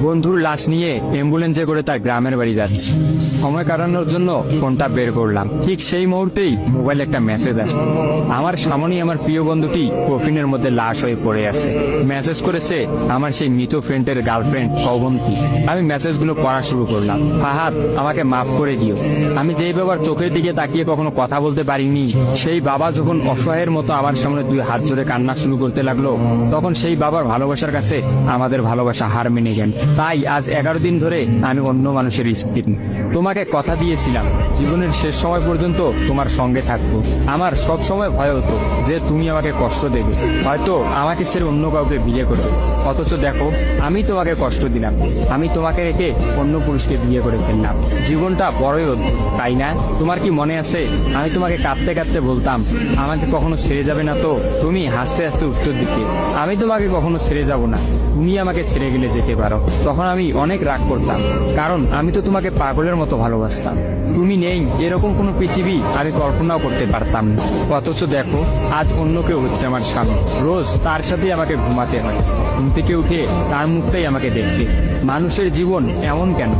বন্ধুর লাশ নিয়ে অ্যাম্বুলেন্সে করে তার গ্রামের বাড়ি যাচ্ছি। সময় কাটানোর জন্য ফোনটা বের করলাম। ঠিক সেই মুহূর্তেই মোবাইলে একটা মেসেজ আসে। আমার সামনেই আমার প্রিয় বন্ধুটি কফিনের মধ্যে লাশ হয়ে পড়ে আছে। মেসেজ করেছে আমার সেই মৃত ফ্রেন্ডের গার্লফ্রেন্ড অবন্তী। আমি মেসেজগুলো পড়া শুরু করলাম। ফাহাদ, আমাকে মাফ করে দিও। আমি যেই বাবার চোখের দিকে তাকিয়ে কখনো কথা বলতে পারিনি, সেই বাবা যখন অসহায়ের মতো আমার সামনে দুই হাত জোড়ে কান্না শুরু করতে লাগলো, তখন সেই বাবার ভালোবাসার কাছে আমাদের ভালোবাসা হার মেনে গেল। তাই আজ 11 দিন ধরে আমি অন্য মানুষের স্ত্রী। তোমাকে কথা দিয়েছিলাম জীবনের শেষ সময় পর্যন্ত তোমার সঙ্গে থাকবো। আমার সব সময় ভয় হতো যে তুমি আমাকে কষ্ট দেবে, হয়তো আমাকে ছেড়ে অন্য কাউকে বিয়ে করবে। অথচ দেখো, আমি তোমাকে কষ্ট দিলাম, আমি তোমাকে রেখে অন্য পুরুষকে বিয়ে করে ফেললাম। জীবনটা বড়ই অদ্ভুত, তাই না? তোমার কি মনে আছে আমি তোমাকে কাঁদতে কাঁদতে বলতাম আমাকে কখনো ছেড়ে যাবে না? তো তুমি হাসতে হাসতে উত্তর দিতে আমি তোমাকে কখনো ছেড়ে যাব না, তুমি আমাকে ছেড়ে গেলে যেতে পারো। তখন আমি অনেক রাগ করতাম, কারণ আমি তো তোমাকে পাগলের মতো ভালোবাসতাম। তুমি নেই এরকম কোনো পৃথিবী আমি কল্পনাও করতে পারতাম না। অথচ দেখো, আজ অন্য কেউ হচ্ছে আমার স্বামী। রোজ তার সাথে আমাকে ঘুমাতে হয়, ঘুম থেকে উঠে তার মুখটাই আমাকে দেখতে। মানুষের জীবন এমন কেন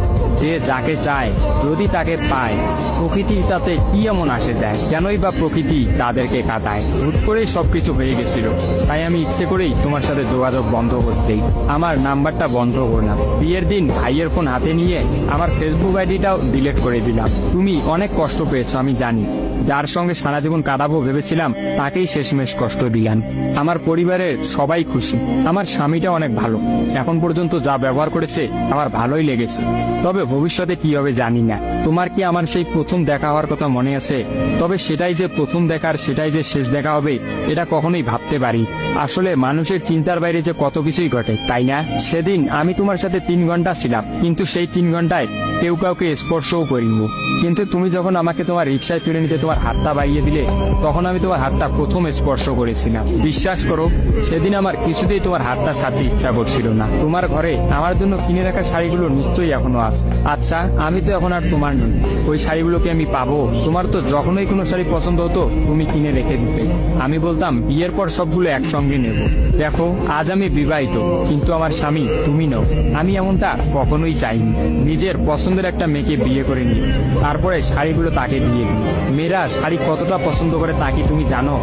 যে যাকে চায় যদি তাকে পায়? প্রকৃতির তাতে কি এমন আসে যায়? কেনই বা প্রকৃতি তাদেরকে কাঁদায়? হুট করেই সবকিছু হয়ে গেছিল, তাই আমি ইচ্ছে করেই তোমার সাথে যোগাযোগ বন্ধ করতেই আমার নাম্বারটা বন্ধ করলাম। বিয়ের দিন ভাইয়ের ফোন হাতে নিয়ে আমার ফেসবুক আইডিটাও ডিলিট করে দিলাম। তুমি অনেক কষ্ট পেয়েছো আমি জানি, যার সঙ্গে সারা জীবন কাটাবো ভেবেছিলাম তাকেই শেষমেশ কষ্ট দিলাম। আমার পরিবারের সবাই খুশি, আমার স্বামীটা অনেক ভালো, এখন পর্যন্ত যা ব্যবহার করেছে আমার ভালোই লেগেছে। তবে ভবিষ্যতে কি হবে জানি না। তোমার কি আমার সেই প্রথম দেখা হওয়ার কথা মনে আছে? তবে সেটাই যে প্রথম দেখার, সেটাই যে শেষ দেখা হবে, এটা কখনোই ভাবতে পারি। আসলে মানুষের চিন্তার বাইরে যে কত কিছুই ঘটে, তাই না? সেদিন আমি তোমার সাথে 3 ঘন্টা ছিলাম, কিন্তু সেই 3 ঘন্টায় কেউ কাউকে স্পর্শও করিনি। কিন্তু তুমি যখন আমাকে তোমার রিক্সায় তুলে নিতে তোমার হাতটা বাড়িয়ে দিলে, তখন আমি তোমার হাতটা প্রথম স্পর্শ করেছিলাম। বিশ্বাস করো, সেদিন আমার কিছুতেই তোমার হাতটা ছাড়তে ইচ্ছা করছিল না। তোমার ঘরে আমার জন্য কিনে রাখা শাড়িগুলো নিশ্চয়ই এখনো আছে। আচ্ছা, আমি তো এখন আর তোমার নই, ওই শাড়িগুলোকে আমি পাবো? তোমার তো যখনই কোনো শাড়ি পছন্দ হতো তুমি কিনে রেখে দিতে, আমি বলতাম বিয়ের পর সবগুলো একসঙ্গে নেব। দেখো, আজ আমি বিবাহিত, কিন্তু আমার স্বামী তুমি নও। আমি এমনটা কখনোই চাইনি। নিজের পছন্দের একটা মেয়েকে বিয়ে করে নিই, তারপরে শাড়িগুলো তাকে দিয়ে দিই। মেয়েরা শাড়ি কতটা পছন্দ করে তা কি তুমি জানো?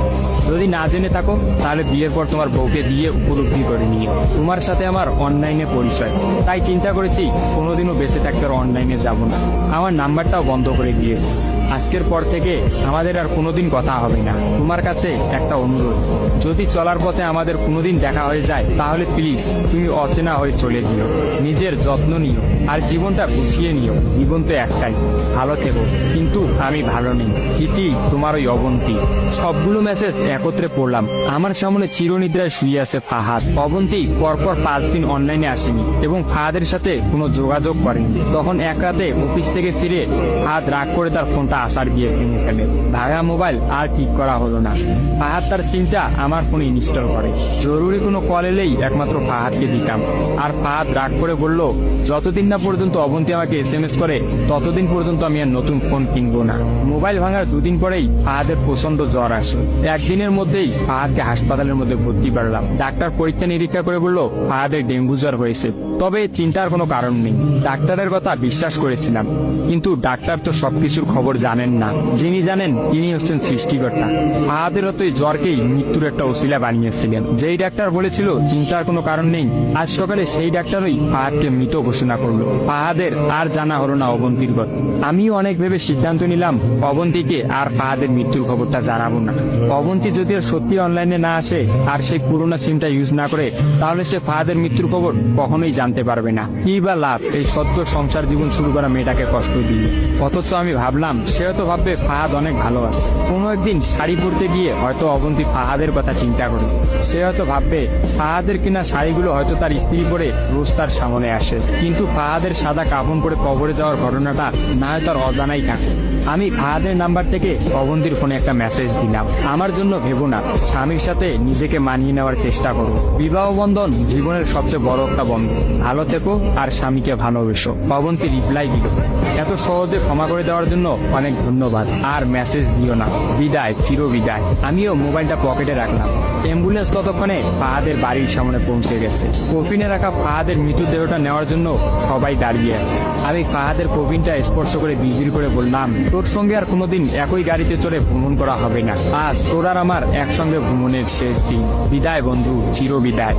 যদি না জেনে থাকো তাহলে বিয়ের পর তোমার বউকে দিয়ে উপলব্ধি করে নিয়ে তোমার সাথে আমার অনলাইনে পরিচয়। তাই চিন্তা করেছি কোনোদিনও বেঁচে থাকতে আর অনলাইনে যাব না। আমার নাম্বারটাও বন্ধ করে দিয়েছি। আজকের পর থেকে আমাদের আর কোনোদিন কথা হবে না। তোমার কাছে একটা অনুরোধ, যদি চলার পথে আমাদের কোনোদিন দেখা হয়ে যায় তাহলে প্লিজ তুমি অচেনা হয়ে চলে দিও। নিজের যত্ন নিও আর জীবনটা গুছিয়ে নিও। জীবন তো একটাই, ভালো থেকো। কিন্তু আমি ভালো নেই, ইতি তোমার ওই অবন্তী। সবগুলো মেসেজ একত্রে পড়লাম। আমার সামনে চিরনিদ্রায় শুয়ে আছে ফাহাদ। অবন্তী পরপর 5 দিন অনলাইনে আসেনি এবং ফাহাদের সাথে কোনো যোগাযোগ করেনি। তখন এক রাতে অফিস থেকে ফিরে ফাহাদ রাগ করে তার ফোনটা আসার গিয়ে কিনে ফেলে। ভাঙা মোবাইল আর ঠিক করা হলো না। ফাহাদ তার সিমটা আমার ফোনে ইনস্টল করে। জরুরি কোনো কল এলেই একমাত্র ফাহাদকে দিতাম। আর ফাহাদ রাগ করে বলল, যতদিন না পর্যন্ত অবন্তী আমাকে SMS করে ততদিন পর্যন্ত আমি আর নতুন ফোন কিনবো না। মোবাইল ভাঙার 2 দিন পরেই ফাহাদের প্রচন্ড জ্বর আসে। একদিনের মধ্যেই ফাহাদকে হাসপাতালের মধ্যে ভর্তি করলাম। ডাক্তার পরীক্ষা নিরীক্ষা করে বলল ফাহাদের ডেঙ্গু জ্বর হয়েছে। তবে চিন্তার কোনো কারণ নেই, ডাক্তারের কথা বিশ্বাস করেছিলাম। কিন্তু ডাক্তার তো সবকিছুর খবর জানেন না, যিনি জানেন তিনি হচ্ছেন সৃষ্টিকর্তা। ফাহাদের হয়তো এই জ্বরকেই মৃত্যুর একটা ওসিলা বানিয়েছিলেন। যেই ডাক্তার বলেছিল চিন্তার কোনো কারণ নেই, আজ সকালে সেই ডাক্তারই ফাহাদকে মৃত ঘোষণা করলো। ফাহাদের আর জানা হলো না অবন্তীর কথা। আমিও অনেক ভেবে সিদ্ধান্ত নিলাম অবন্তীকে আর ফাহাদের মৃত্যুর খবরটা জানাবো না। অবন্তী যদি আর সত্যি অনলাইনে না আসে আর সেই পুরোনো সিমটা ইউজ না করে, তাহলে সে ফাহাদের মৃত্যুর খবর কখনোই জানতে পারবে না। কি বা লাভ এই সদ্য সংসার জীবন শুরু করা মেয়েটাকে কষ্ট দিয়ে? অথচ আমি ভাবলাম সে হয়তো ভাববে ফাহাদ অনেক ভালো আছে। কোনো একদিন শাড়ি পরতে গিয়ে হয়তো অবন্তী ফাহাদের কথা চিন্তা করে। সে হয়তো ভাববে ফাহাদের কিনা শাড়িগুলো হয়তো তার স্ত্রী পরে রোজ তার সামনে আসে, কিন্তু ফাহাদের সাদা কাফন পরে কবরে যাওয়ার ঘটনাটা না হয় তার অজানাই থাকে। আমি ফাহাদের নাম্বার থেকে অবন্তীর ফোনে একটা মেসেজ দিলাম, আমার জন্য ভেবো না, স্বামীর সাথে নিজেকে মানিয়ে নেওয়ার চেষ্টা করো। বিবাহ বন্ধন জীবনের সবচেয়ে বড় একটা বন্ধন, ভালো থেকো আর স্বামীকে ভালোবেসো। অবন্তী রিপ্লাই দিল, এত সহজে ক্ষমা করে দেওয়ার জন্য অনেক ধন্যবাদ, আর মেসেজ দিও না। বিদায়, চির বিদায়। আমিও মোবাইলটা পকেটে রাখলাম। অ্যাম্বুলেন্স ততক্ষণে ফাহাদের বাড়ির সামনে পৌঁছে গেছে। কফিনে রাখা ফাহাদের মৃতদেহটা নেওয়ার জন্য সবাই দাঁড়িয়ে আছে। আমি ফাহাদের কফিনটা স্পর্শ করে বিড়বিড় করে বললাম, তোর সঙ্গে আর কোনোদিন একই গাড়িতে চড়ে ভ্রমণ করা হবে না। আজ তোর আর আমার একসঙ্গে ভ্রমণের শেষ দিন। বিদায় বন্ধু, চির বিদায়।